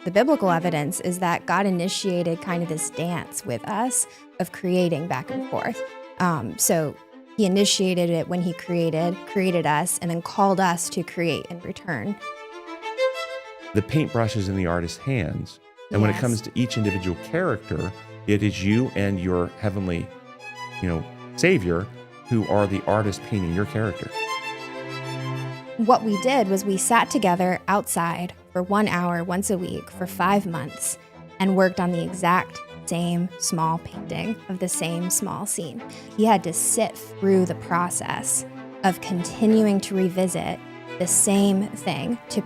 the biblical evidence is that God initiated kind of this dance with us of creating back and forth. So he initiated it when he created us, and then called us to create in return. The paintbrush is in the artist's hands. And when it comes to each individual character, it is you and your heavenly, Savior who are the artist painting your character. What we did was we sat together outside for 1 hour once a week for 5 months and worked on the exact same small painting of the same small scene. He had to sit through the process of continuing to revisit the same thing, to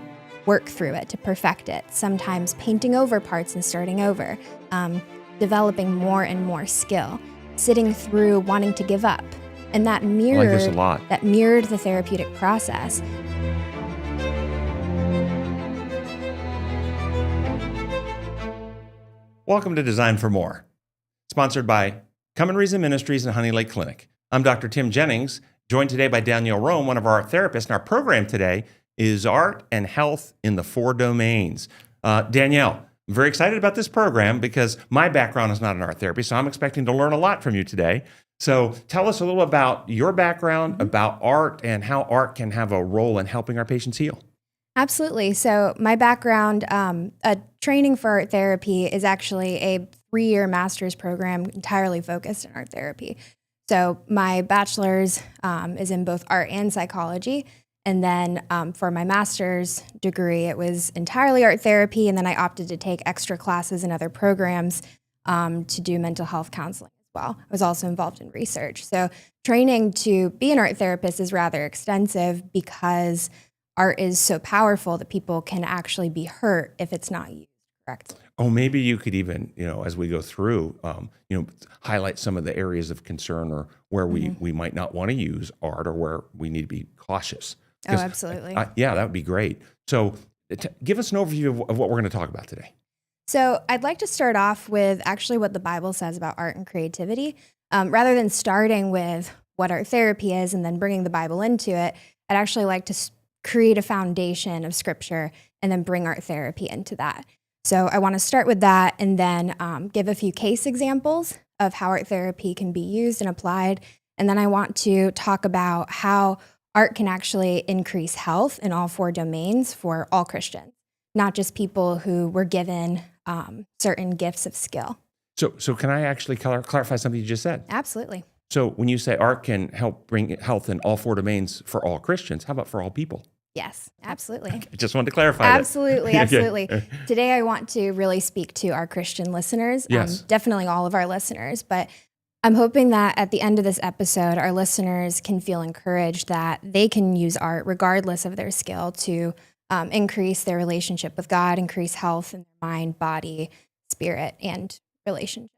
work through it, to perfect it, sometimes painting over parts and starting over, developing more and more skill, sitting through wanting to give up. And that mirrored, I like this a lot. That mirrored the therapeutic process. Welcome to Design for More, sponsored by Come and Reason Ministries and Honey Lake Clinic. I'm Dr. Tim Jennings, joined today by Danielle Rome, one of our therapists. And our program today is Art and Health in the Four Domains. Danielle, I'm very excited about this program because my background is not in art therapy, so I'm expecting to learn a lot from you today. So tell us a little about your background, about art, and how art can have a role in helping our patients heal. Absolutely. So my background, training for art therapy is actually a 3-year master's program entirely focused on art therapy. So my bachelor's is in both art and psychology. And then for my master's degree, it was entirely art therapy. And then I opted to take extra classes and other programs to do mental health counseling as well. I was also involved in research. So training to be an art therapist is rather extensive because art is so powerful that people can actually be hurt if it's not used correctly. Oh, maybe you could even, as we go through, highlight some of the areas of concern or where we might not want to use art or where we need to be cautious. Oh, absolutely. Yeah, that would be great. So give us an overview of what we're going to talk about today. So I'd like to start off with actually what the Bible says about art and creativity. Rather than starting with what art therapy is and then bringing the Bible into it, I'd actually like to create a foundation of scripture and then bring art therapy into that. So I want to start with that and then give a few case examples of how art therapy can be used and applied. And then I want to talk about how art can actually increase health in all 4 domains for all Christians, not just people who were given certain gifts of skill. So can I actually clarify something you just said? Absolutely. So when you say art can help bring health in all 4 domains for all Christians, how about for all people? Yes, absolutely. I just wanted to clarify Absolutely, that. absolutely. Today I want to really speak to our Christian listeners, yes. Definitely all of our listeners, but I'm hoping that at the end of this episode, our listeners can feel encouraged that they can use art regardless of their skill to increase their relationship with God, increase health in their mind, body, spirit, and relationships.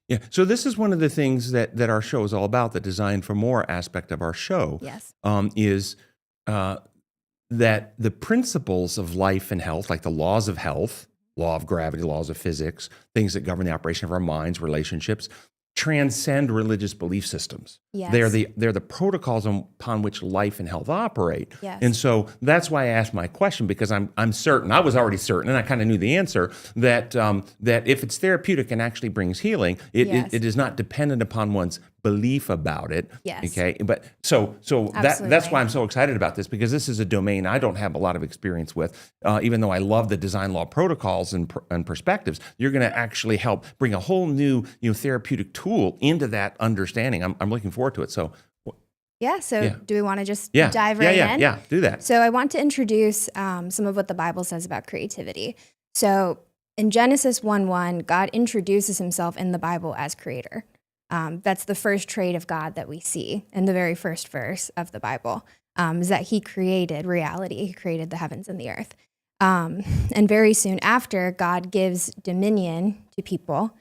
Yeah, so this is one of the things that our show is all about, the Design for More aspect of our show. Yes. Is that the principles of life and health, like the laws of health, law of gravity, laws of physics, things that govern the operation of our minds, relationships, transcend religious belief systems. Yes. They're the protocols upon which life and health operate. Yes. And so that's why I asked my question, because I'm certain, I was already certain, and I kind of knew the answer, that if it's therapeutic and actually brings healing, it is not dependent upon one's belief about it. Yes. Okay. But so that's why I'm so excited about this, because this is a domain I don't have a lot of experience with. Even though I love the design law protocols and perspectives, you're going to actually help bring a whole new therapeutic tool into that understanding. I'm looking forward to it. So. Do we want to just dive right in? Yeah, do that. So I want to introduce some of what the Bible says about creativity. So in Genesis 1:1, God introduces himself in the Bible as creator. That's the first trait of God that we see in the very first verse of the Bible, is that he created reality. He created the heavens and the earth. And very soon after, God gives dominion to people,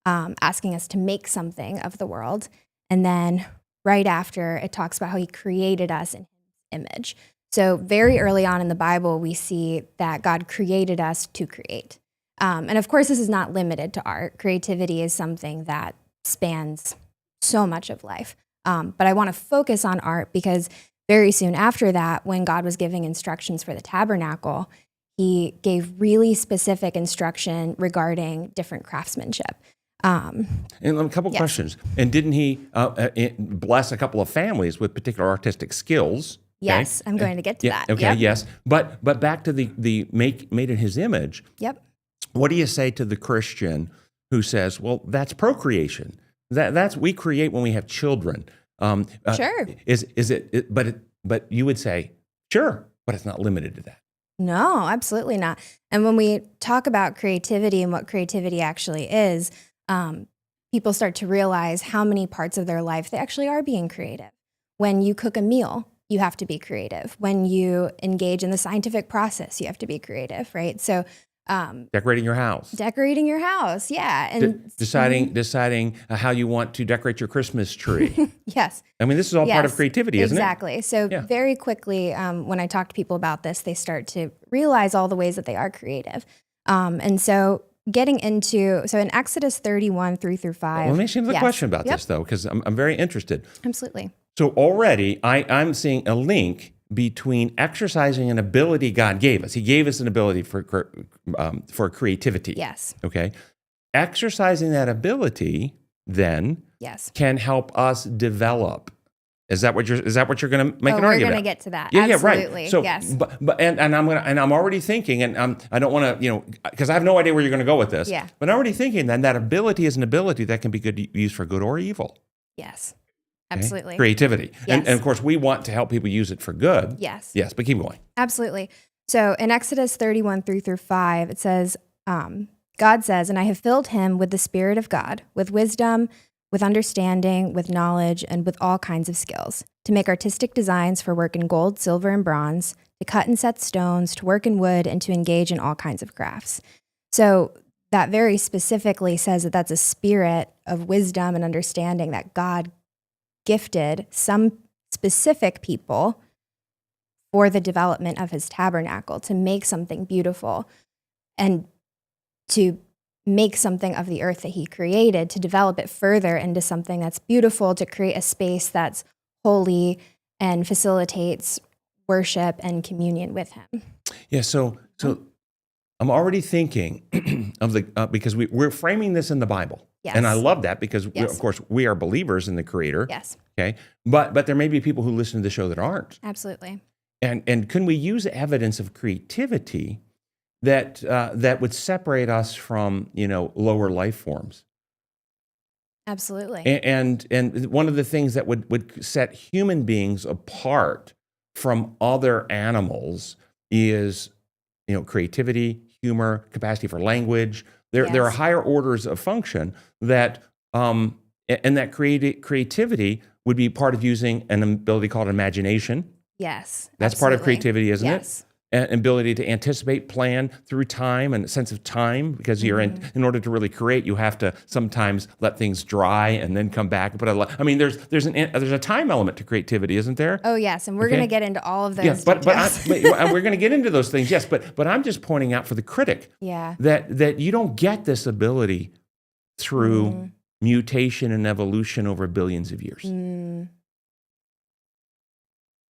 asking us to make something of the world. And then right after, it talks about how he created us in his image. So very early on in the Bible, we see that God created us to create. And of course, this is not limited to art. Creativity is something that spans so much of life. But I want to focus on art because very soon after that, when God was giving instructions for the tabernacle, he gave really specific instruction regarding different craftsmanship. And a couple questions. And didn't he bless a couple of families with particular artistic skills? Yes, I'm going to get to that. Okay, Yep. yes. But back to the made in his image. Yep. What do you say to the Christian who says, well, that's procreation. That's we create when we have children. Sure. Is it? But you would say, sure, but it's not limited to that. No, absolutely not. And when we talk about creativity and what creativity actually is, people start to realize how many parts of their life they actually are being creative. When you cook a meal, you have to be creative. When you engage in the scientific process, you have to be creative, right? So decorating your house. Decorating your house, yeah. And deciding how you want to decorate your Christmas tree. Yes. I mean, this is all part of creativity, isn't it? Exactly. So very quickly, when I talk to people about this, they start to realize all the ways that they are creative. And so getting into, in Exodus 31, 3-5. Well, let me ask you another question about this, though, because I'm very interested. Absolutely. So already I'm seeing a link between exercising an ability God gave us. He gave us an ability for creativity. Yes. Okay. Exercising that ability then can help us develop. Is that what you're going to make an argument? We're going to get to that. Absolutely. Right. So, yes. But I'm already thinking, and I don't want to, because I have no idea where you're going to go with this. Yeah. But I'm already thinking then that ability is an ability that can be used for good or evil. Yes. Absolutely. Creativity. Yes. And of course, we want to help people use it for good. Yes. Yes, but keep going. Absolutely. So in Exodus 31, 3-5, it says, God says, and I have filled him with the Spirit of God, with wisdom, with understanding, with knowledge, and with all kinds of skills, to make artistic designs for work in gold, silver, and bronze, to cut and set stones, to work in wood, and to engage in all kinds of crafts. So that very specifically says that that's a spirit of wisdom and understanding that God gifted some specific people for the development of his tabernacle, to make something beautiful and to make something of the earth that he created, to develop it further into something that's beautiful, to create a space that's holy and facilitates worship and communion with him. Yeah, so I'm already thinking of because we're framing this in the Bible. Yes. And I love that because, of course, we are believers in the Creator. Yes. Okay. But there may be people who listen to the show that aren't. Absolutely. And can we use evidence of creativity that would separate us from, lower life forms? Absolutely. And one of the things that would set human beings apart from other animals is, creativity, humor, capacity for language. There are higher orders of function that, and that creativity would be part of using an ability called imagination. Yes. That's part of creativity, isn't it? An ability to anticipate, plan through time, and a sense of time, because you're in order to really create, you have to sometimes let things dry and then come back. But there's a time element to creativity, isn't there? Oh yes, and we're going to get into all of those. Yeah, but we're going to get into those things. Yes, but I'm just pointing out for the critic that you don't get this ability through mutation and evolution over billions of years.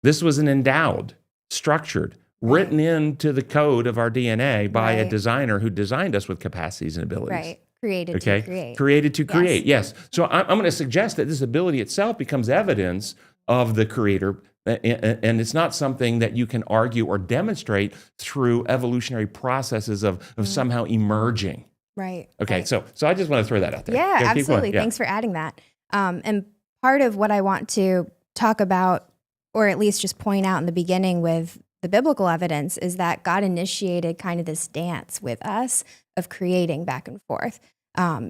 This was an endowed, structured, written into the code of our DNA by a designer who designed us with capacities and abilities. Right. Created to create. Created to create, yes. So I'm going to suggest that this ability itself becomes evidence of the Creator, and it's not something that you can argue or demonstrate through evolutionary processes of somehow emerging. Right. Okay, right. so I just want to throw that out there. Yeah, absolutely. Thanks for adding that. And part of what I want to talk about, or at least just point out in the beginning with the biblical evidence, is that God initiated kind of this dance with us of creating back and forth.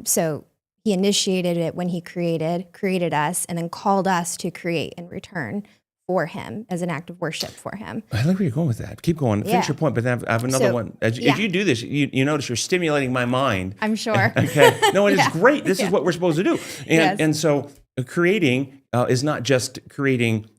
So he initiated it when he created us, and then called us to create in return for him as an act of worship for him. I like where you're going with that. Keep going. Finish your point, but then I have another one. As you do this, you notice you're stimulating my mind. I'm sure. Okay. No, it is great. This is what we're supposed to do. And so creating is not just creating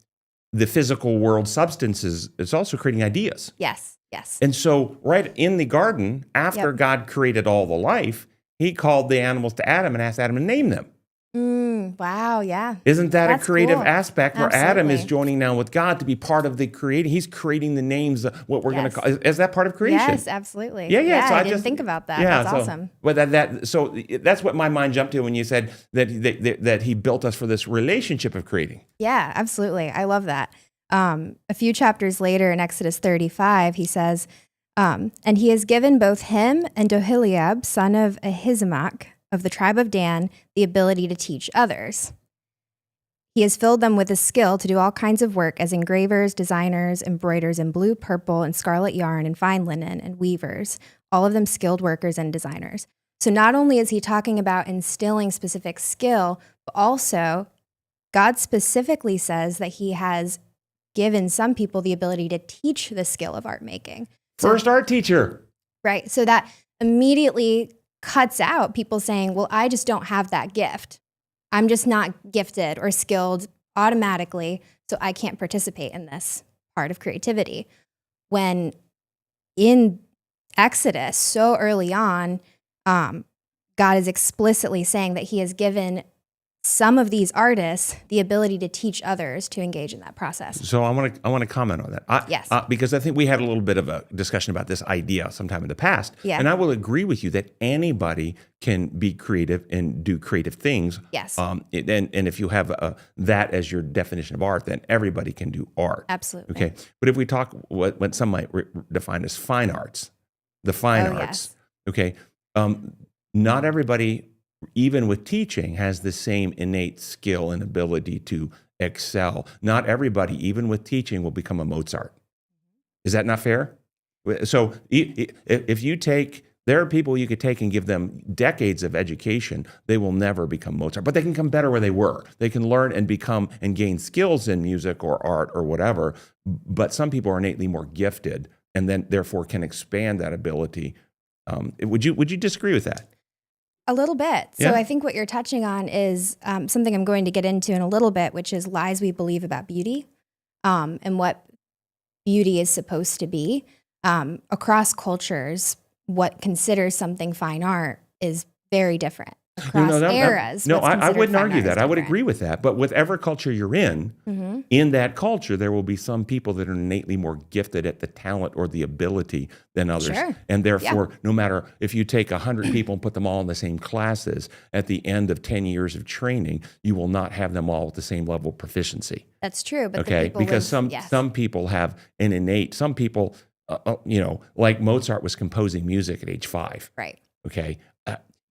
the physical world substances, it's also creating ideas. Yes, yes. And so right in the garden, after God created all the life, he called the animals to Adam and asked Adam to name them. Wow, yeah. Isn't that That's a creative cool. aspect where Adam is Absolutely. joining now with God to be part of the creating? He's creating the names, what we're going to Yes. call. Is that part of creation? Yes, absolutely. Yeah, yeah. Yeah, So I I didn't just think about that. yeah. That's So, awesome. but so that's what my mind jumped to when you said that he built us for this relationship of creating. Yeah, absolutely. I love that. A few chapters later in Exodus 35, he says, and he has given both him and Oholiab, son of Ahisamach, of the tribe of Dan, the ability to teach others. He has filled them with a skill to do all kinds of work as engravers, designers, embroiders in blue, purple, and scarlet yarn, and fine linen, and weavers, all of them skilled workers and designers. So not only is he talking about instilling specific skill, but also God specifically says that he has given some people the ability to teach the skill of art making. So, First art teacher. right. So that immediately cuts out people saying, well, I just don't have that gift. I'm just not gifted or skilled automatically, so I can't participate in this part of creativity. When in Exodus, so early on, God is explicitly saying that he has given some of these artists the ability to teach others to engage in that process. So I want to comment on that. Yes. Because I think we had a little bit of a discussion about this idea sometime in the past. Yeah. And I will agree with you that anybody can be creative and do creative things. Yes. And if you have that as your definition of art, then everybody can do art. Absolutely. Okay. But if we talk what some might define as fine arts, the fine arts, okay, not everybody, even with teaching, has the same innate skill and ability to excel. Not everybody, even with teaching, will become a Mozart. Is that not fair? So if you take, there are people you could take and give them decades of education, they will never become Mozart, but they can come better where they were. They can learn and become and gain skills in music or art or whatever, but some people are innately more gifted and then therefore can expand that ability. Would you disagree with that? A little bit. So Yeah. I think what you're touching on is something I'm going to get into in a little bit, which is lies we believe about beauty and what beauty is supposed to be. Across cultures, what considers something fine art is very different. Across eras. I wouldn't argue that. I would agree. agree with that. But whatever culture you're in that culture, there will be some people that are innately more gifted at the talent or the ability than others. Sure. And therefore, no matter if you take 100 people and put them all in the same classes, at the end of 10 years of training, you will not have them all at the same level of proficiency. That's true. But Okay, because some people have an innate. Some people, like Mozart was composing music at age 5. Right. Okay,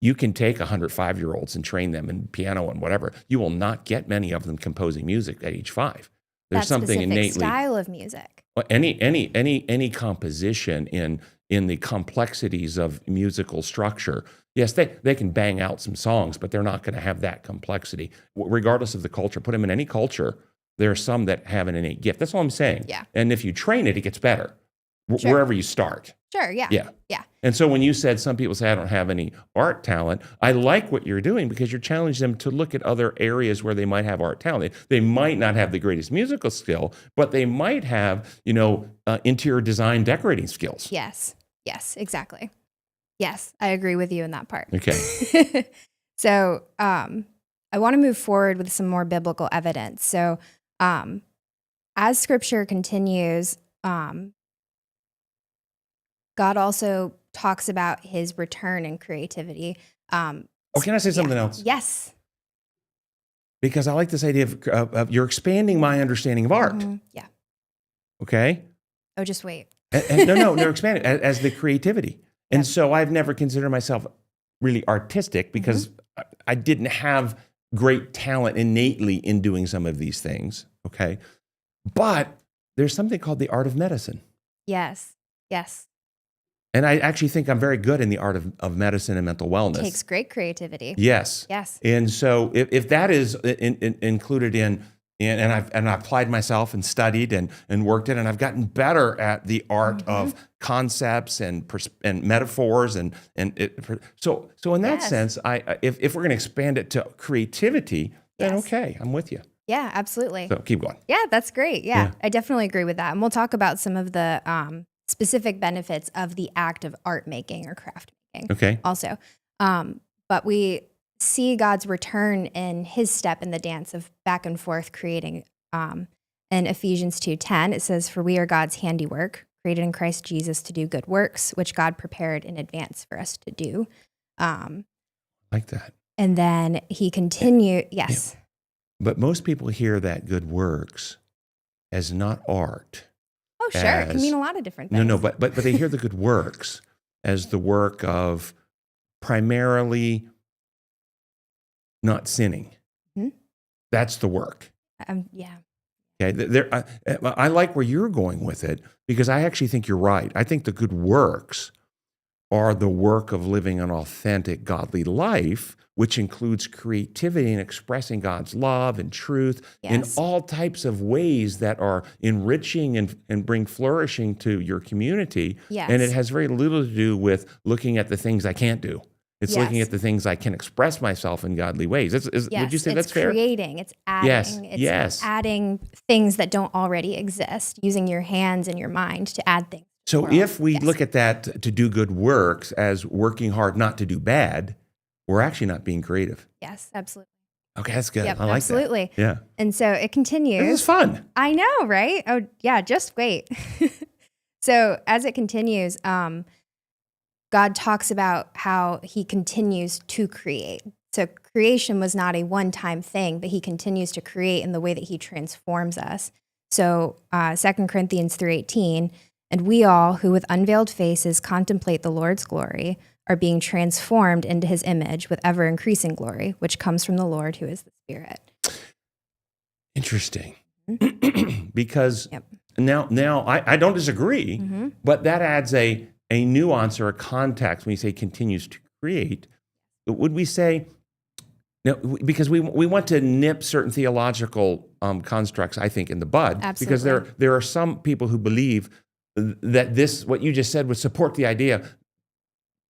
you can take 105-year-olds and train them in piano and whatever. You will not get many of them composing music at age 5. There's That something specific innately style of music. any composition in the complexities of musical structure. Yes, they can bang out some songs, but they're not going to have that complexity, regardless of the culture. Put them in any culture. There are some that have an innate gift. That's all I'm saying. Yeah. And if you train it, it gets better Sure. wherever you start. Sure. Yeah. Yeah. Yeah. And so when you said some people say, I don't have any art talent, I like what you're doing because you're challenging them to look at other areas where they might have art talent. They might not have the greatest musical skill, but they might have, interior design decorating skills. Yes. Yes. Exactly. Yes. I agree with you in that part. Okay. So I want to move forward with some more biblical evidence. So as scripture continues, God also talks about his return in creativity. Can I say something else? Yes. Because I like this idea of you're expanding my understanding of art. Mm-hmm. Yeah. Okay. Oh, just wait. No, they're expanding as the creativity. And Yep. so I've never considered myself really artistic because I didn't have great talent innately in doing some of these things. Okay. But there's something called the art of medicine. Yes. Yes. And I actually think I'm very good in the art of medicine and mental wellness. Takes great creativity. Yes. Yes. And so if that is included and I applied myself and studied and worked it, and I've gotten better at the art of concepts and metaphors so in that Yes. sense, if we're going to expand it to creativity, then Yes. okay, I'm with you. Yeah, absolutely. So keep going. Yeah, that's great. Yeah, Yeah. I definitely agree with that. And we'll talk about some of the specific benefits of the act of art making or craft making Okay. also. But we see God's return in his step in the dance of back and forth creating. In Ephesians 2:10, it says, "For we are God's handiwork, created in Christ Jesus to do good works, which God prepared in advance for us to do." Like that. And then he continued, yes. Yeah. But most people hear that good works as not art. Oh, sure. It can mean a lot of different things. No, but they hear the good works as the work of primarily not sinning. Mm-hmm. That's the work. Yeah. Okay, I like where you're going with it because I actually think you're right. I think the good works are the work of living an authentic, godly life, which includes creativity and expressing God's love and truth in all types of ways that are enriching and bring flourishing to your community. Yes. And it has very little to do with looking at the things I can't do. It's looking at the things I can express myself in godly ways. Would you say that's fair? It's creating, it's adding, Yes. Adding things that don't already exist, using your hands and your mind to add things. So if we look at that to do good works as working hard not to do bad, we're actually not being creative. Yes, absolutely. Okay, that's good. Yep, I like absolutely. that. Yeah. And so it continues. This is fun. I know, right? Oh, yeah, just wait. So as it continues, God talks about how he continues to create. So creation was not a one-time thing, but he continues to create in the way that he transforms us. So 2 Corinthians 3:18, "And we all who with unveiled faces contemplate the Lord's glory are being transformed into his image with ever-increasing glory, which comes from the Lord who is the Spirit." Interesting. Because now I don't disagree, but that adds a nuance or a context when you say continues to create. Would we say, now, because we want to nip certain theological constructs, I think, in the bud. Absolutely. Because there are some people who believe that what you just said, would support the idea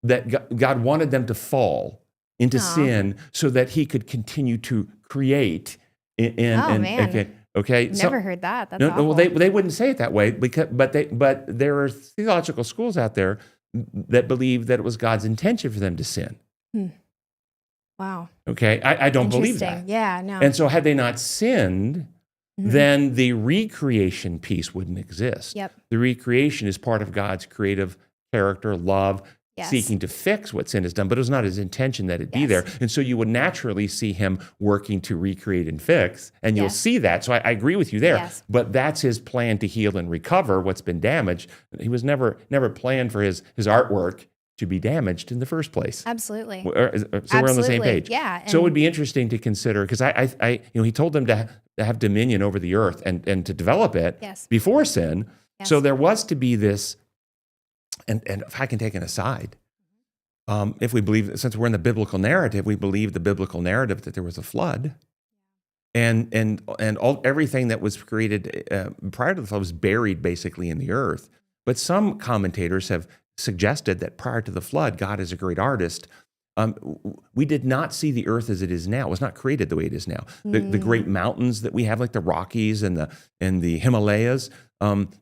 that God wanted them to fall into sin so that he could continue to create. Okay. Never heard that. That's no, awful. well, they wouldn't say it that way, but there are theological schools out there that believe that it was God's intention for them to sin. Wow. Okay, I don't believe that. Interesting. Yeah, no. And so had they not sinned, then the recreation piece wouldn't exist. Yep. The recreation is part of God's creative character, love, seeking to fix what sin has done, but it was not his intention that it be there. And so you would naturally see him working to recreate and fix, and you'll see that. So I agree with you there. Yes. But that's his plan to heal and recover what's been damaged. He was never planned for his artwork to be damaged in the first place. Absolutely. So we're on the same page. Yeah. So it would be interesting to consider, because he told them to have dominion over the earth and to develop it before sin. Yes. So there was to be this, and if I can take an aside, if we believe, since we're in the biblical narrative, we believe the biblical narrative that there was a flood, and everything that was created prior to the flood was buried basically in the earth. But some commentators have suggested that prior to the flood, God is a great artist. We did not see the earth as it is now. It was not created the way it is now. The great mountains that we have, like the Rockies and the Himalayas,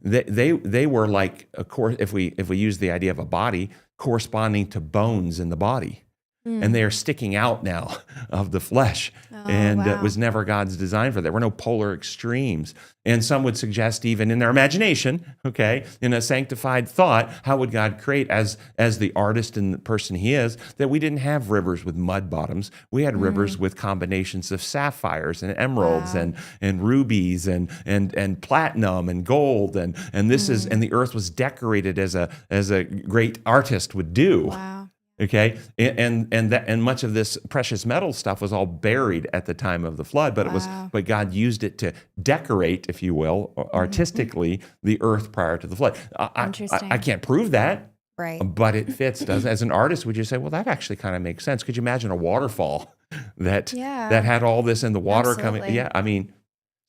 they were like, of course, if we use the idea of a body, corresponding to bones in the body. And they are sticking out now of the flesh. It was never God's design for that. There were no polar extremes. And some would suggest, even in their imagination, in a sanctified thought, how would God create as the artist and the person he is, that we didn't have rivers with mud bottoms. We had rivers with combinations of sapphires and emeralds and rubies and platinum and gold. And this is, and the earth was decorated as a great artist would do. Wow. Okay, and much of this precious metal stuff was all buried at the time of the flood, but God used it to decorate, if you will, artistically, the earth prior to the flood. Interesting. I can't prove that, right? But it fits. As an artist, would you say, well, that actually kind of makes sense? Could you imagine a waterfall that had all this in the water coming? Yeah, I mean,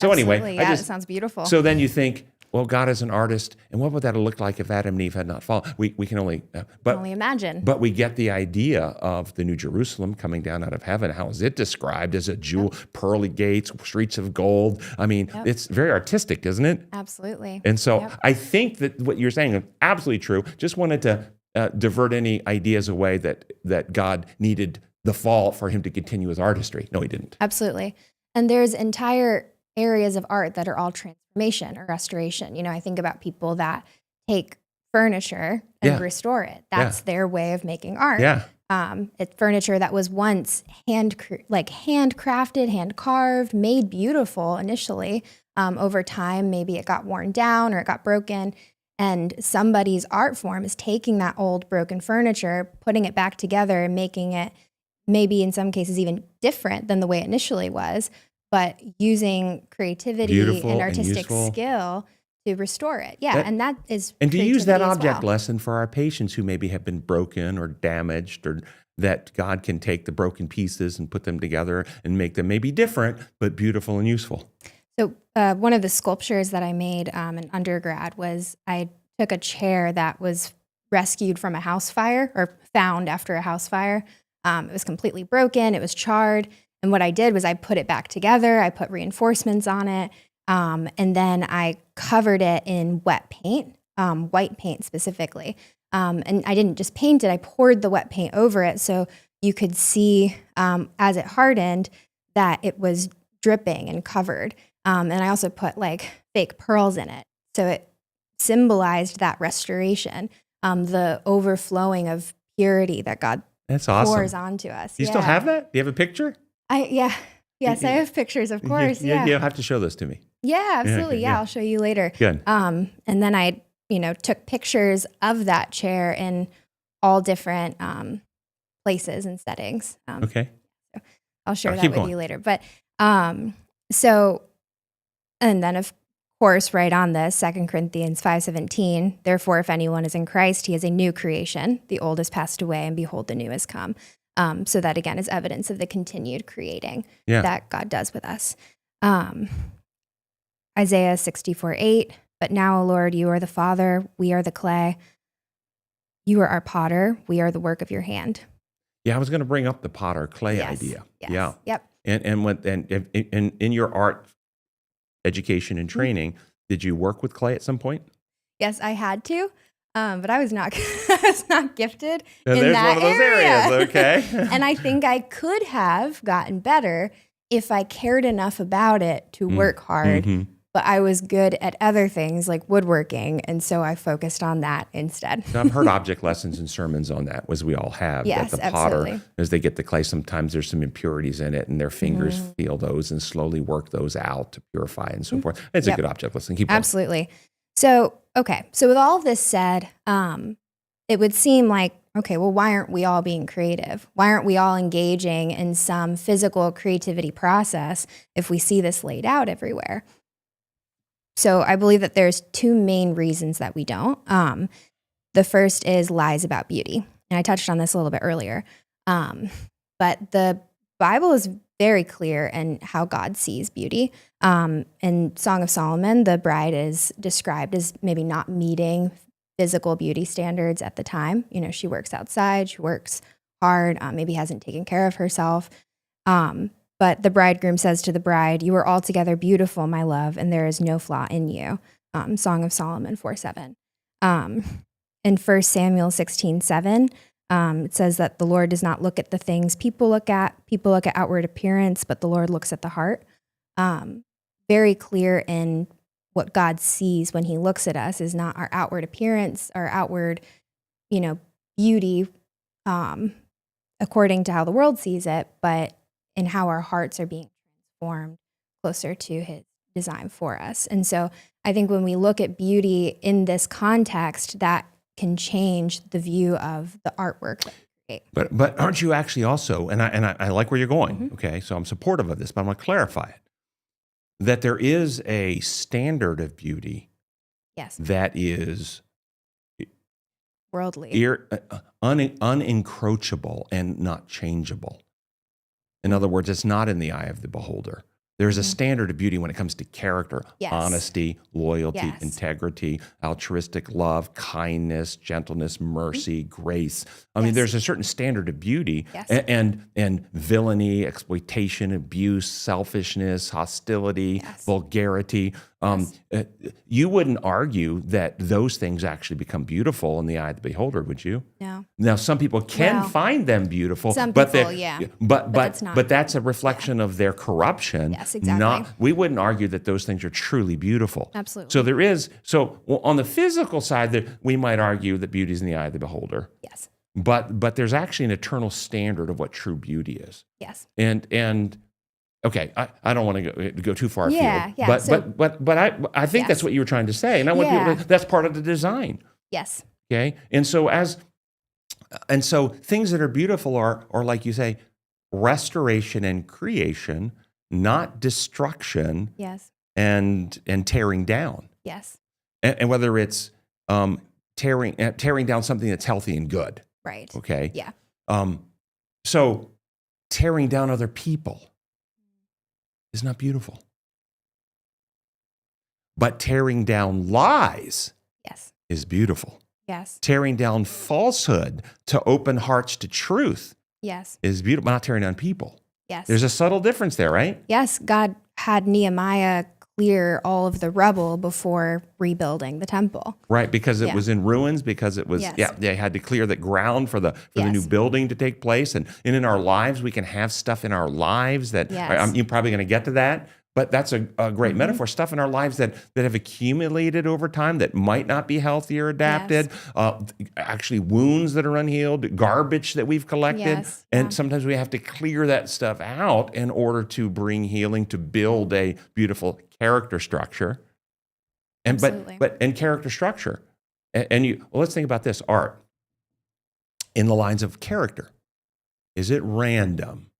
so anyway, it sounds beautiful. So then you think, well, God is an artist, and what would that have looked like if Adam and Eve had not fallen? We can only imagine. But we get the idea of the New Jerusalem coming down out of heaven. How is it described as a jewel, pearly gates, streets of gold? I mean, it's very artistic, isn't it? Absolutely. And so I think that what you're saying is absolutely true. Just wanted to divert any ideas away that God needed the fault for him to continue his artistry. No, he didn't. Absolutely. And there's entire areas of art that are all transformation or restoration. You know, I think about people that take furniture and restore it. That's their way of making art. Yeah. It's furniture that was once handcrafted, hand carved, made beautiful initially. Over time, maybe it got worn down or it got broken. And somebody's art form is taking that old broken furniture, putting it back together and making it maybe in some cases even different than the way it initially was, but using creativity Beautiful and artistic and skill to restore it. Yeah, and that is And to use that creativity as object well. lesson for our patients who maybe have been broken or damaged, or that God can take the broken pieces and put them together and make them maybe different, but beautiful and useful. So one of the sculptures that I made in undergrad was I took a chair that was rescued from a house fire or found after a house fire. It was completely broken. It was charred. And what I did was I put it back together. I put reinforcements on it. And then I covered it in wet paint, white paint specifically. And I didn't just paint it. I poured the wet paint over it so you could see as it hardened that it was dripping and covered. And I also put like fake pearls in it. So it symbolized that restoration, the overflowing of purity that God That's awesome. pours onto us. You still have that? Do you have a picture? Yes, I have pictures, of course. You'll have to show those to me. Yeah, absolutely. Yeah, I'll show you later. Good. And then I, took pictures of that chair in all different places and settings. Okay. So I'll share that keep with going. you later. But and then of course, right on this, 2 Corinthians 5:17, therefore, if anyone is in Christ, he is a new creation. The old has passed away, and behold, the new has come. So that, again, is evidence of the continued creating that God does with us. Isaiah 64:8, but now, O Lord, you are the Father, we are the clay. You are our potter, we are the work of your hand. Yeah, I was going to bring up the potter clay Yes. idea. Yes. Yeah. Yep. And in your art education and training, did you work with clay at some point? Yes, I had to, but I was not I was not gifted in There's that one of those areas, okay. And I think I could have gotten better if I cared enough about it to work hard. Mm-hmm. But I was good at other things like woodworking, and so I focused on that instead. So I've heard object lessons and sermons on that, as we all have. Yes, that the potter, absolutely. as they get the clay, sometimes there's some impurities in it, and their fingers feel those and slowly work those out to purify and so forth. It's a good object lesson. Keep going. Absolutely. So, okay. So with all of this said, it would seem like, okay, well, why aren't we all being creative? Why aren't we all engaging in some physical creativity process if we see this laid out everywhere? So I believe that there's two main reasons that we don't. The first is lies about beauty. And I touched on this a little bit earlier. But the Bible is very clear in how God sees beauty. In Song of Solomon, the bride is described as maybe not meeting physical beauty standards at the time. She works outside, she works hard, maybe hasn't taken care of herself. But the bridegroom says to the bride, you are altogether beautiful, my love, and there is no flaw in you. Song of Solomon 4:7. In 1 Samuel 16:7, it says that the Lord does not look at the things people look at. People look at outward appearance, but the Lord looks at the heart. Very clear in what God sees when he looks at us is not our outward appearance, our outward, beauty, according to how the world sees it, but in how our hearts are being transformed closer to his design for us. And so I think when we look at beauty in this context, that can change the view of the artwork that we create. But aren't you actually also, and I like where you're going, okay, so I'm supportive of this, but I'm going to clarify it, that there is a standard of beauty that is worldly, unencroachable and not changeable. In other words, it's not in the eye of the beholder. There's a standard of beauty when it comes to character, honesty, loyalty, integrity, altruistic love, kindness, gentleness, mercy, grace. I mean, there's a certain standard of beauty, and villainy, exploitation, abuse, selfishness, hostility, vulgarity. You wouldn't argue that those things actually become beautiful in the eye of the beholder, would you? No. Now, some people can find them beautiful, Some but people, but that's a reflection of their corruption. Yes, exactly. We wouldn't argue that those things are truly beautiful. Absolutely. So on the physical side, we might argue that beauty is in the eye of the beholder. Yes. But there's actually an eternal standard of what true beauty is. Yes. And okay, I don't want to go too far afield. Yeah. But I think that's what you were trying to say, and I want people that's part of the design. Yes. Okay, and so things that are beautiful are like you say, restoration and creation, not destruction. Yes. And tearing down. Yes. And whether it's tearing down something that's healthy and good. Right. Okay. Yeah. So tearing down other people is not beautiful. But tearing down lies is beautiful. Yes. Tearing down falsehood to open hearts to truth is beautiful. Not tearing down people. Yes. There's a subtle difference there, right? Yes. God had Nehemiah clear all of the rubble before rebuilding the temple. Right, because it was in ruins, because it was, they had to clear the ground for the new building to take place. And in our lives, we can have stuff in our lives that, you're probably going to get to that, but that's a great metaphor, stuff in our lives that have accumulated over time that might not be healthy or adapted, actually wounds that are unhealed, garbage that we've collected. And sometimes we have to clear that stuff out in order to bring healing, to build a beautiful character structure. And but character structure. And let's think about this, art. In the lines of character. Is it random?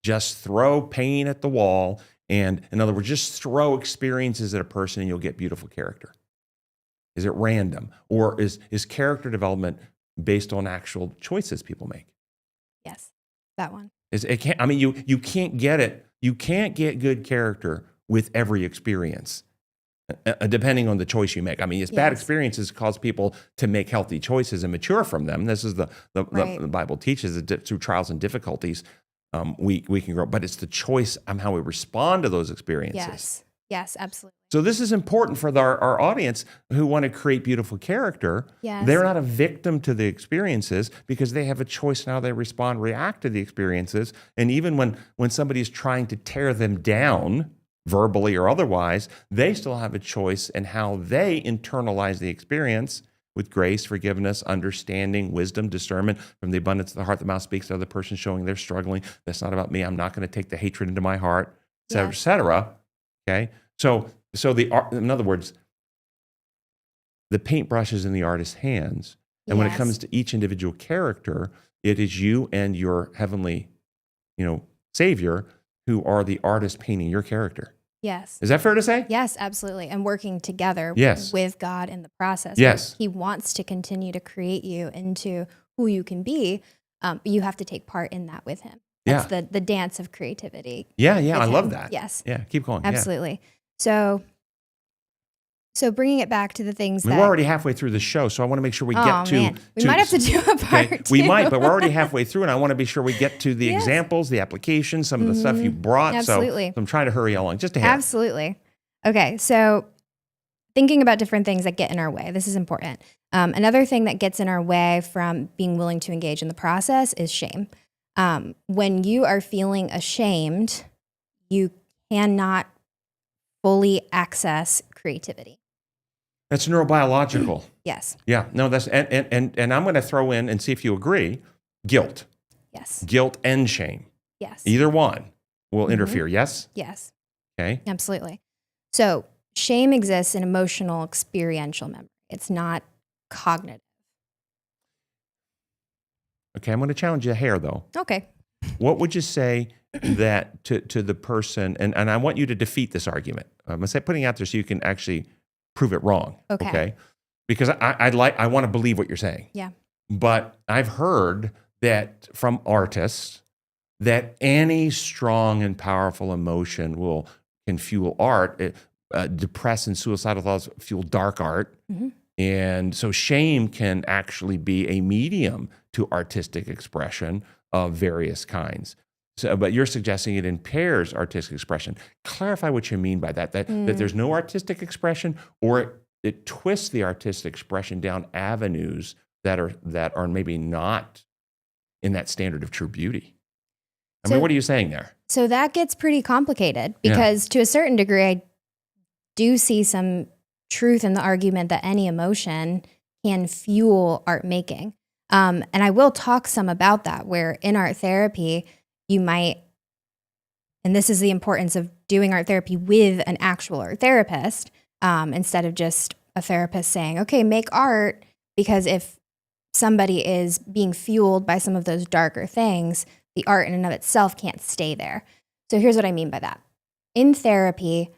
Just throw paint at the wall, and in other words, just throw experiences at a person and you'll get beautiful character. Is it random? Or is character development based on actual choices people make? Yes, that one. You can't get it. You can't get good character with every experience, depending on the choice you make. Bad experiences cause people to make healthy choices and mature from them. This is the Bible teaches that through trials and difficulties, we can grow. But it's the choice on how we respond to those experiences. Yes, absolutely. So this is important for our audience who want to create beautiful character. Yes. They're not a victim to the experiences because they have a choice in how they respond, react to the experiences. And even when somebody's trying to tear them down, verbally or otherwise, they still have a choice in how they internalize the experience with grace, forgiveness, understanding, wisdom, discernment. From the abundance of the heart, the mouth speaks. The other person showing they're struggling. That's not about me. I'm not going to take the hatred into my heart, et cetera, et cetera. Okay? So the art, in other words, the paintbrush is in the artist's hands. And when it comes to each individual character, it is you and your heavenly, Savior who are the artist painting your character. Yes. Is that fair to say? Yes, absolutely. And working together with God in the process. Yes. He wants to continue to create you into who you can be, but you have to take part in that with him. That's the dance of creativity. Yeah, I love that. Yes. Yeah, keep going. Absolutely. So bringing it back to the things we're already halfway through the show, so I want to make sure we get to... Man. We might have to do a part two. We might, but we're already halfway through, and I want to be sure we get to the examples, the applications, some of the stuff you brought. Absolutely. So I'm trying to hurry along. Just a hair. Absolutely. Okay, so thinking about different things that get in our way. This is important. Another thing that gets in our way from being willing to engage in the process is shame. When you are feeling ashamed, you cannot fully access creativity. That's neurobiological. Yes. Yeah. No, that's and I'm going to throw in and see if you agree, guilt. Yes. Guilt and shame. Yes. Either one will interfere. Yes? Yes. Okay. Absolutely. So shame exists in emotional experiential memory. It's not cognitive. Okay, I'm going to challenge you a hair though. Okay. What would you say that to the person, and I want you to defeat this argument. I'm going to say putting it out there so you can actually prove it wrong. Okay. Because I want to believe what you're saying. Yeah. But I've heard that from artists that any strong and powerful emotion can fuel art. Depressed and suicidal thoughts fuel dark art. Mm-hmm. And so shame can actually be a medium to artistic expression of various kinds. So, but you're suggesting it impairs artistic expression. Clarify what you mean by that. That there's no artistic expression, or it twists the artistic expression down avenues that are maybe not in that standard of true beauty. I mean, what are you saying there? So that gets pretty complicated because to a certain degree, I do see some truth in the argument that any emotion can fuel art making. And I will talk some about that, where in art therapy, you might, and this is the importance of doing art therapy with an actual art therapist, instead of just a therapist saying, okay, make art, because if somebody is being fueled by some of those darker things, the art in and of itself can't stay there. So here's what I mean by that. In therapy,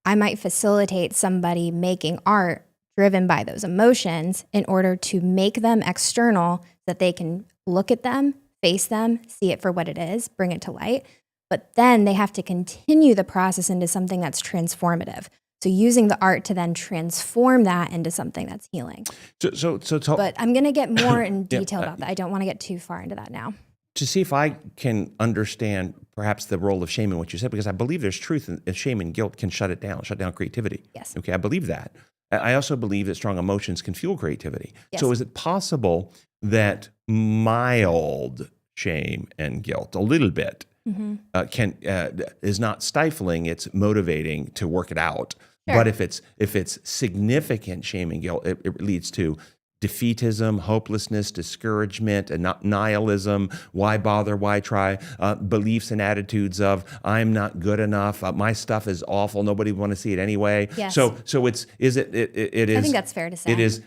I might facilitate somebody making art driven by those emotions in order to make them external so that they can look at them, face them, see it for what it is, bring it to light. But then they have to continue the process into something that's transformative. So using the art to then transform that into something that's healing. But I'm going to get more in detail about that. I don't want to get too far into that now. To see if I can understand perhaps the role of shame in what you said, because I believe there's truth in shame and guilt can shut down creativity. Yes. Okay, I believe that. I also believe that strong emotions can fuel creativity. Yes. So is it possible that mild shame and guilt, a little bit, is not stifling, it's motivating to work it out? Sure. But if it's significant shame and guilt, it leads to defeatism, hopelessness, discouragement, and nihilism. Why bother? Why try? Beliefs and attitudes of I'm not good enough. My stuff is awful. Nobody would want to see it anyway. Yes. So it is. I think that's fair to say. It is.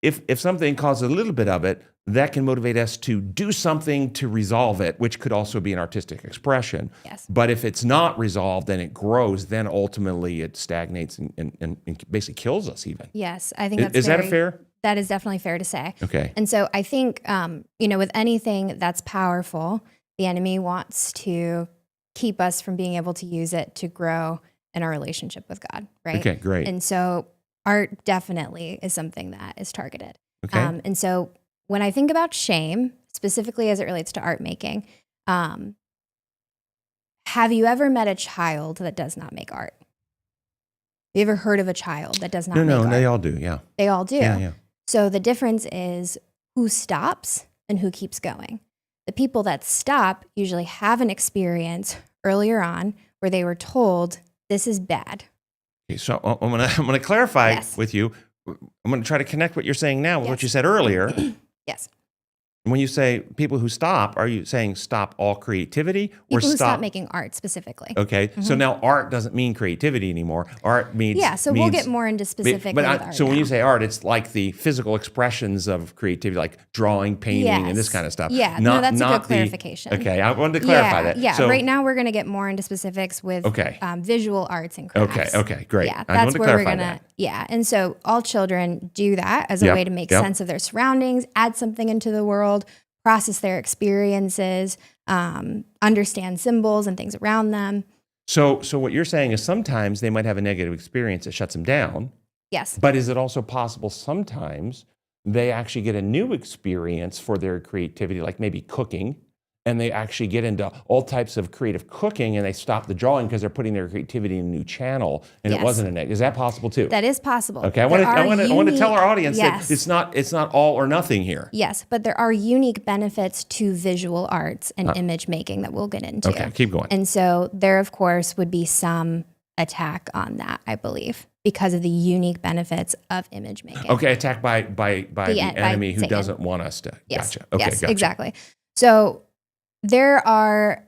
If something causes a little bit of it, that can motivate us to do something to resolve it, which could also be an artistic expression. Yes. But if it's not resolved and it grows, then ultimately it stagnates and basically kills us even. Yes, I think that's Is that fair? That is definitely fair to say. Okay. And so I think, with anything that's powerful, the enemy wants to keep us from being able to use it to grow in our relationship with God, right? Okay, great. And so art definitely is something that is targeted. Okay. And so when I think about shame, specifically as it relates to art making, have you ever met a child that does not make art? Have you ever heard of a child that does not make art? No, they all do, yeah. They all do. Yeah. So the difference is who stops and who keeps going. The people that stop usually have an experience earlier on where they were told, this is bad. Okay, so I'm gonna clarify with you. I'm gonna try to connect what you're saying now with what you said earlier. Yes. When you say people who stop, are you saying stop all creativity or people who stop making art specifically? Okay, so now art doesn't mean creativity anymore. Art means we'll get more into specific. So when you say art, it's like the physical expressions of creativity, like drawing, painting, and this kind of stuff. Yeah, that's a good clarification. Okay, I wanted to clarify that. Yeah, so, right now we're going to get more into specifics with visual arts and crafts. Okay, great. Yeah, that's where we're going to. Yeah, and so all children do that as a way to make sense of their surroundings, add something into the world, process their experiences, understand symbols and things around them. So what you're saying is sometimes they might have a negative experience that shuts them down. Yes. But is it also possible sometimes they actually get a new experience for their creativity, like maybe cooking, and they actually get into all types of creative cooking and they stop the drawing because they're putting their creativity in a new channel and it wasn't a negative. Is that possible too? That is possible. Okay, I want to tell our audience that it's not all or nothing here. Yes, but there are unique benefits to visual arts and image making that we'll get into. Okay, keep going. And so there, of course, would be some attack on that, I believe, because of the unique benefits of image making. Okay, attack by the enemy who doesn't want us to. Yes. Gotcha. Okay, yes, gotcha. Exactly. So there are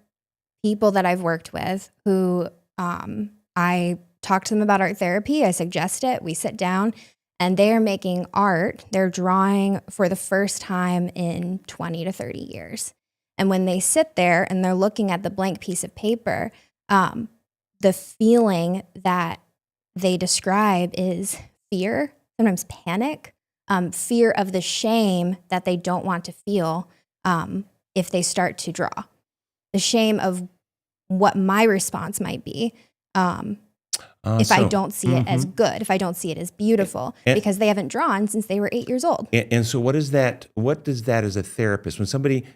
people that I've worked with who I talk to them about art therapy. I suggest it. We sit down and they are making art. They're drawing for the first time in 20 to 30 years. And when they sit there and they're looking at the blank piece of paper, the feeling that they describe is fear, sometimes panic, fear of the shame that they don't want to feel if they start to draw. The shame of what my response might be if I don't see it as good, if I don't see it as beautiful, because they haven't drawn since they were 8 years old. And so what does that as a therapist, when somebody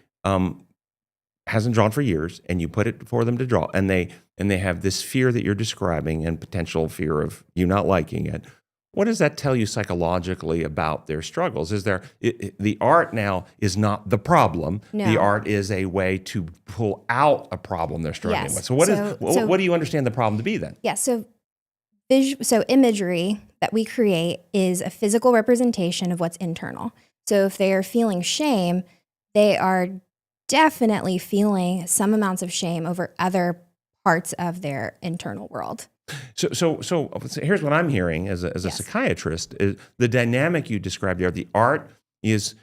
hasn't drawn for years, and you put it for them to draw, and they have this fear that you're describing and potential fear of you not liking it, what does that tell you psychologically about their struggles? Is there the art now is not the problem. No. The art is a way to pull out a problem they're struggling Yes. with. So what do you understand the problem to be then? Yeah. So imagery that we create is a physical representation of what's internal. So if they are feeling shame, they are definitely feeling some amounts of shame over other parts of their internal world. So here's what I'm hearing as a Yes. psychiatrist: is the dynamic you described there. The art is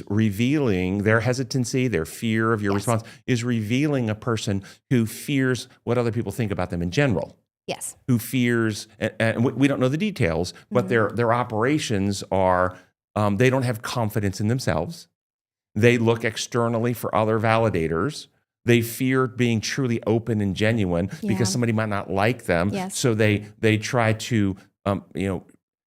revealing their hesitancy, their fear of your Yes. response, is revealing a person who fears what other people think about them in general. Yes. Who fears, and we don't know the details, but their operations are they don't have confidence in themselves. They look externally for other validators. They fear being truly open and genuine Yeah. because somebody might not like them. Yes. So they try to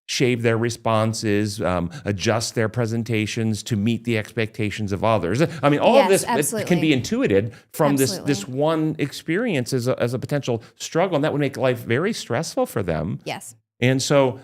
shave their responses, adjust their presentations to meet the expectations of others. I mean, all of Yes, this absolutely. can be intuited from Absolutely. this one experience as a potential struggle, and that would make life very stressful for them. Yes. And so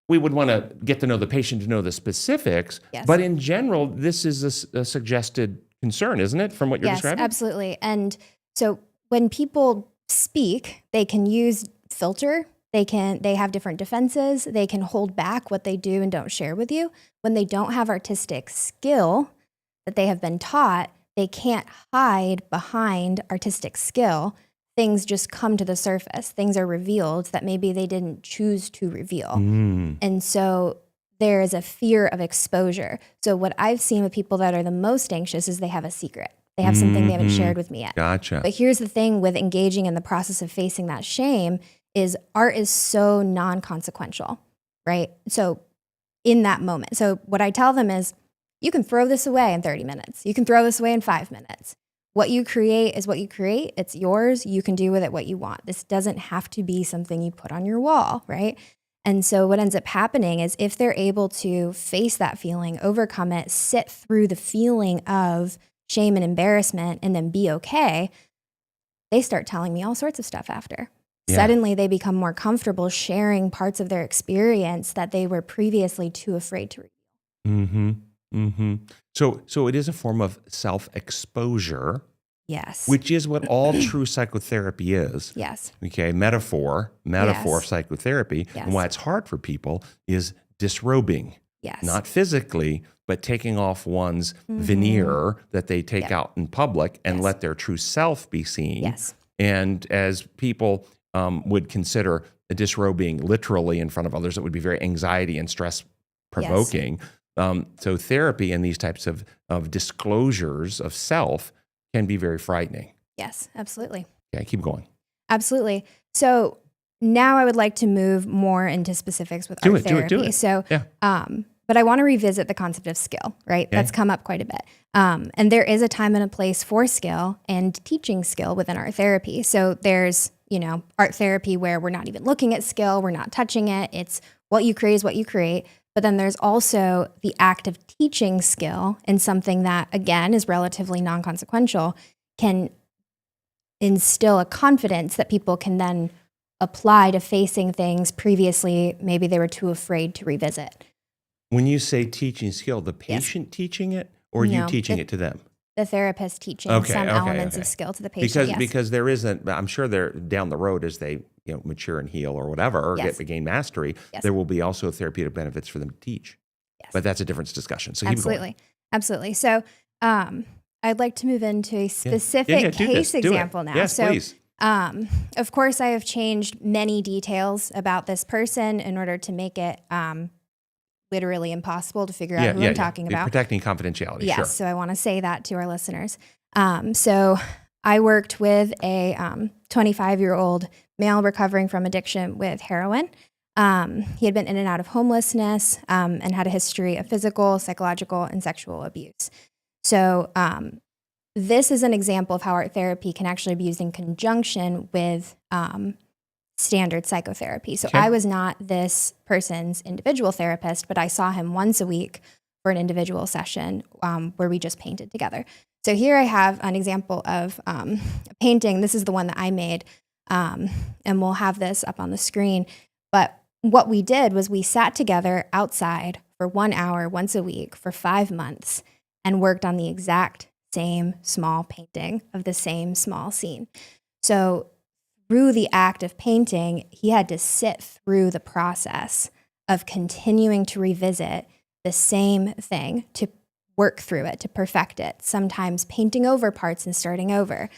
we would want to get to know the patient to know the specifics, Yes. but in general, this is a suggested concern, isn't it, from what you're Yes, describing? absolutely. And so when people speak, they can use filter. They have different defenses. They can hold back what they do and don't share with you. When they don't have artistic skill that they have been taught, they can't hide behind artistic skill. Things just come to the surface. Things are revealed that maybe they didn't choose to reveal. And so there is a fear of exposure. So what I've seen with people that are the most anxious is they have a secret. They have something they haven't shared with me yet. Gotcha. But here's the thing with engaging in the process of facing that shame is art is so non-consequential, right? So in that moment. So what I tell them is you can throw this away in 30 minutes. You can throw this away in 5 minutes. What you create is what you create. It's yours. You can do with it what you want. This doesn't have to be something you put on your wall, right? And so what ends up happening is if they're able to face that feeling, overcome it, sit through the feeling of shame and embarrassment, and then be okay, they start telling me all sorts of stuff after. Yeah. Suddenly they become more comfortable sharing parts of their experience that they were previously too afraid to reveal. So it is a form of self-exposure, Yes. which is what all true psychotherapy is. Yes. Okay, metaphor Yes. psychotherapy. Yes. And why it's hard for people is disrobing, Yes. not physically, but taking off one's veneer that they take out in public and Yes. let their true self be seen. Yes. And as people would consider disrobing literally in front of others, it would be very anxiety and stress provoking. So therapy and these types of disclosures of self can be very frightening. Yes, absolutely. Okay, keep going. Absolutely. So now I would like to move more into specifics with Do art it, do therapy. it, do it. So, Yeah. but I want to revisit the concept of skill, right? That's come up quite a bit. And there is a time and a place for skill and teaching skill within art therapy. So there's, art therapy where we're not even looking at skill, we're not touching it. It's what you create is what you create. But then there's also the act of teaching skill, and something that, again, is relatively non-consequential, can instill a confidence that people can then apply to facing things previously maybe they were too afraid to revisit. When you say teaching skill, the patient teaching it or you No, teaching it to them? The therapist teaching some elements of skill to the patient. Because there isn't, I'm sure they're down the road as they mature and heal or whatever, or gain mastery, there will be also therapeutic benefits for them to teach. Yes. But that's a different discussion. So keep going. Absolutely. So I'd like to move into a specific case example now. Yes, so, please. Of course, I have changed many details about this person in order to make it literally impossible to figure out who I'm talking about. Protecting confidentiality, Yes, sure. so I want to say that to our listeners. So I worked with a 25-year-old male recovering from addiction with heroin. He had been in and out of homelessness and had a history of physical, psychological, and sexual abuse. So this is an example of how art therapy can actually be used in conjunction with standard psychotherapy. So I was not this person's individual therapist, but I saw him once a week for an individual session where we just painted together. So here I have an example of a painting. This is the one that I made, and we'll have this up on the screen. But what we did was we sat together outside for 1 hour once a week for 5 months and worked on the exact same small painting of the same small scene. So through the act of painting, he had to sit through the process of continuing to revisit the same thing, to work through it, to perfect it, sometimes painting over parts and starting over,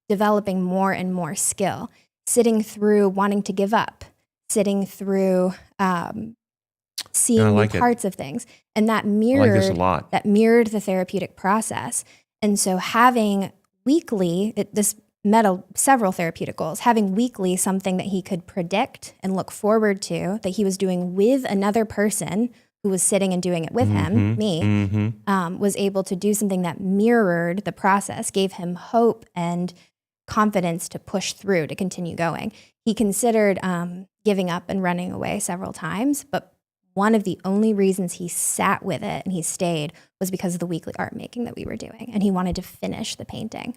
developing more and more skill, sitting through wanting to give up, sitting through seeing new parts of things. And that mirrored the therapeutic process. And so having weekly, this met several therapeutic goals, having weekly something that he could predict and look forward to, that he was doing with another person who was sitting and doing it with him, me, was able to do something that mirrored the process, gave him hope and confidence to push through, to continue going. He considered giving up and running away several times, but one of the only reasons he sat with it and he stayed was because of the weekly art making that we were doing, and he wanted to finish the painting.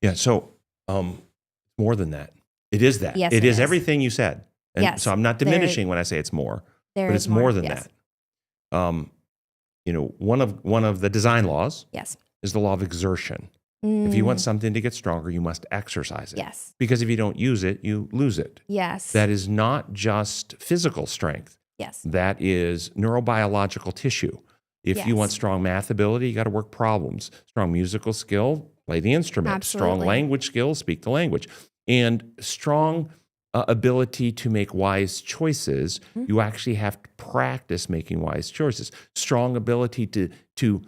Yeah, so more than that. It is that. Yes, it is everything you said. And yes, so I'm not diminishing when I say it's more, but it's more than that. One of the design laws is the law of exertion. If you want something to get stronger, you must exercise it. Yes. Because if you don't use it, you lose it. Yes. That is not just physical strength. Yes. That is neurobiological tissue. If you want strong math ability, you got to work problems. Strong musical skill, play the instrument. Absolutely. Strong language skills, speak the language. And strong ability to make wise choices, you actually have to practice making wise choices. Strong ability to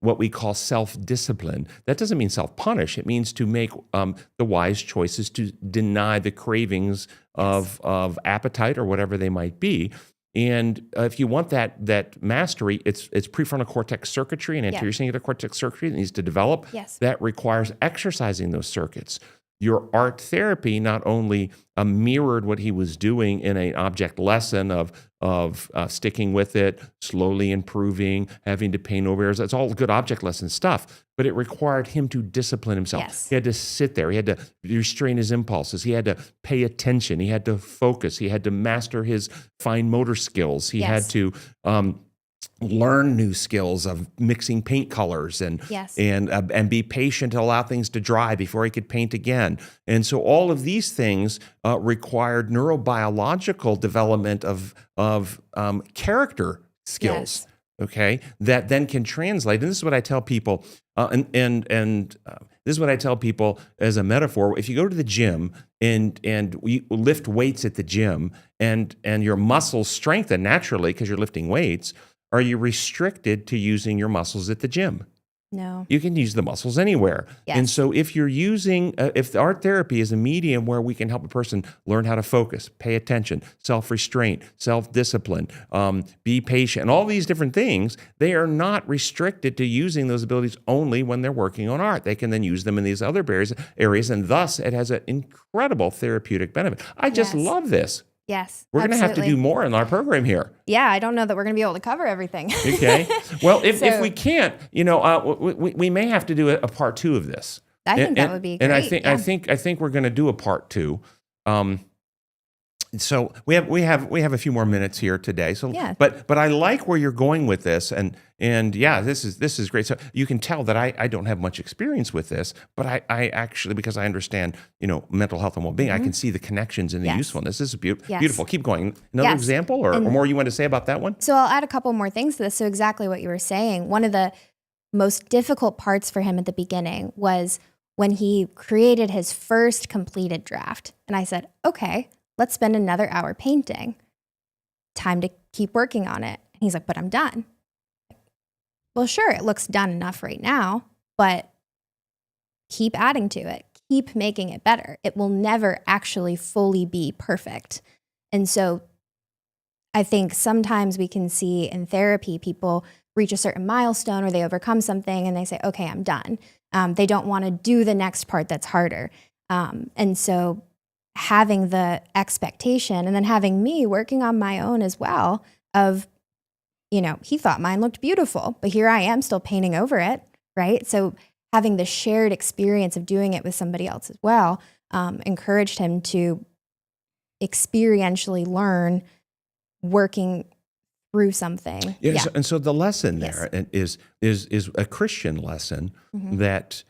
what we call self-discipline. That doesn't mean self-punish. It means to make the wise choices, to deny the cravings of appetite or whatever they might be. And if you want that mastery, it's prefrontal cortex circuitry and anterior cingulate cortex circuitry that needs to develop. Yes. That requires exercising those circuits. Your art therapy not only mirrored what he was doing in an object lesson of sticking with it, slowly improving, having to paint over errors. That's all good object lesson stuff. But it required him to discipline himself. Yes. He had to sit there. He had to restrain his impulses. He had to pay attention. He had to focus. He had to master his fine motor skills. He had to learn new skills of mixing paint colors and be patient to allow things to dry before he could paint again. And so all of these things required neurobiological development of character skills. Okay, that then can translate. And this is what I tell people, this is what I tell people as a metaphor. If you go to the gym and you lift weights at the gym, and your muscles strengthen naturally because you're lifting weights, are you restricted to using your muscles at the gym? No. You can use the muscles anywhere. Yes. And so if you're using, if the art therapy is a medium where we can help a person learn how to focus, pay attention, self-restraint, self-discipline, be patient, and all these different things, they are not restricted to using those abilities only when they're working on art. They can then use them in these other areas, and thus it has an incredible therapeutic benefit. I just love this. Yes, we're going to have to do more in our program here. Yeah, I don't know that we're going to be able to cover everything. Okay. Well, if we can't, we may have to do a part 2 of this. I think that would be great. And I think we're going to do a part 2. So we have a few more minutes here today. So, but I like where you're going with this, and this is great. So you can tell that I don't have much experience with this, but I actually, because I understand mental health and well-being, I can see the connections and the usefulness. This is beautiful. Keep going. Another example, or more you want to say about that one? So I'll add a couple more things to this. So exactly what you were saying. One of the most difficult parts for him at the beginning was when he created his first completed draft, and I said, okay, let's spend another hour painting. Time to keep working on it. And he's like, but I'm done. Well, sure, it looks done enough right now, but keep adding to it. Keep making it better. It will never actually fully be perfect. And so I think sometimes we can see in therapy, people reach a certain milestone or they overcome something and they say, okay, I'm done. They don't want to do the next part that's harder. And so having the expectation and then having me working on my own as well of, he thought mine looked beautiful, but here I am still painting over it, right? So having the shared experience of doing it with somebody else as well encouraged him to experientially learn working through something. Yeah. And so the lesson Yes. there is a Christian lesson Mhm. that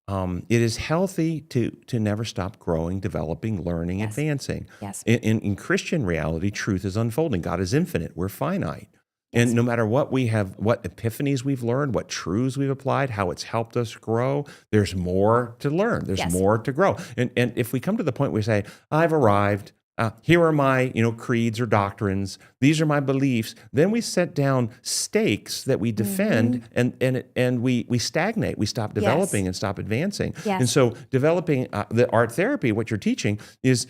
it is healthy to never stop growing, developing, learning, Yes. advancing. Yes. In Christian reality, truth is unfolding. God is infinite. We're finite. Yes. And no matter what we have, what epiphanies we've learned, what truths we've applied, how it's helped us grow, there's more to learn. There's Yes. more to grow. And if we come to the point where we say, I've arrived, here are my creeds or doctrines, these are my beliefs, then we set down stakes that we defend, and we stagnate. We stop developing and stop advancing. Yes. And so developing the art therapy, what you're teaching is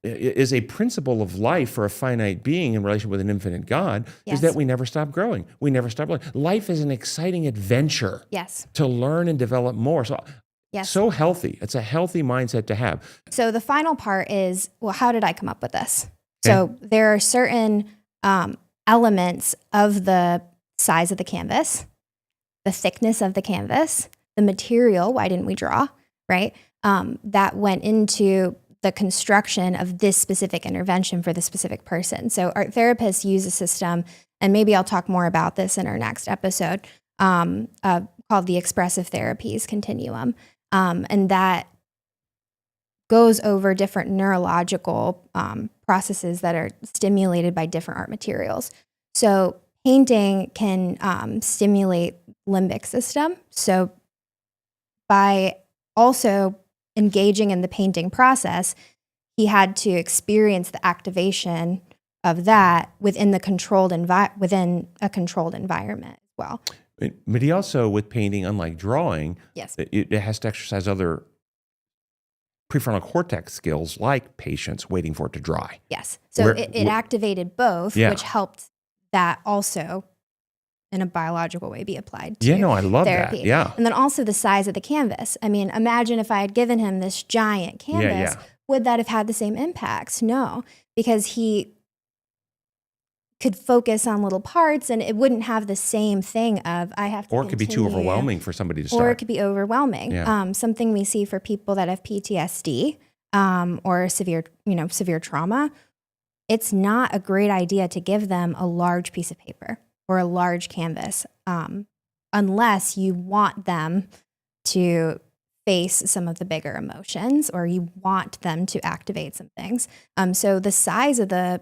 a principle of life for a finite being in relation with an infinite God, is that we never stop growing. We never stop learning. Life is an exciting adventure Yes. to learn and develop more. So, Yes. so healthy. It's a healthy mindset to have. So the final part is, well, how did I come up with this? Okay. So there are certain elements of the size of the canvas, the thickness of the canvas, the material, why didn't we draw, right? That went into the construction of this specific intervention for the specific person. So art therapists use a system, and maybe I'll talk more about this in our next episode, called the expressive therapies continuum. And that goes over different neurological processes that are stimulated by different art materials. So painting can stimulate limbic system. So by also engaging in the painting process, he had to experience the activation of that within a controlled environment as well. But he also, with painting, unlike drawing, Yes. it has to exercise other prefrontal cortex skills like patience, waiting for it to dry. Yes. So it activated both, which helped that also in a biological way be applied to I love therapy. that. Yeah. And then also the size of the canvas. I mean, imagine if I had given him this giant canvas, would that have had the same impacts? No, because he could focus on little parts and it wouldn't have the same thing of I have to Or it could be too overwhelming for somebody to start. Or it could be overwhelming. Yeah. Something we see for people that have PTSD or severe trauma, it's not a great idea to give them a large piece of paper or a large canvas unless you want them to face some of the bigger emotions or you want them to activate some things. So the size of the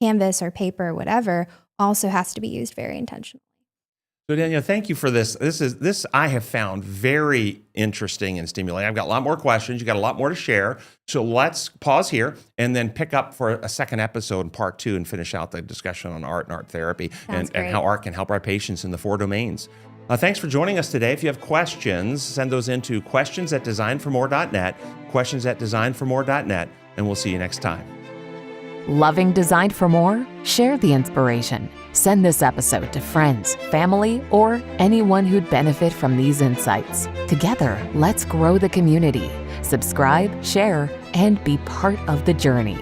canvas or paper or whatever also has to be used very intentionally. So Danielle, thank you for this. This I have found very interesting and stimulating. I've got a lot more questions. You got a lot more to share. So let's pause here and then pick up for a second episode in part 2 and finish out the discussion on art and art therapy and how art can help our patients in the 4 domains. Thanks for joining us today. If you have questions, send those into questions@designformore.net, questions@designformore.net, and we'll see you next time. Loving Design for More? Share the inspiration. Send this episode to friends, family, or anyone who'd benefit from these insights. Together, let's grow the community. Subscribe, share, and be part of the journey.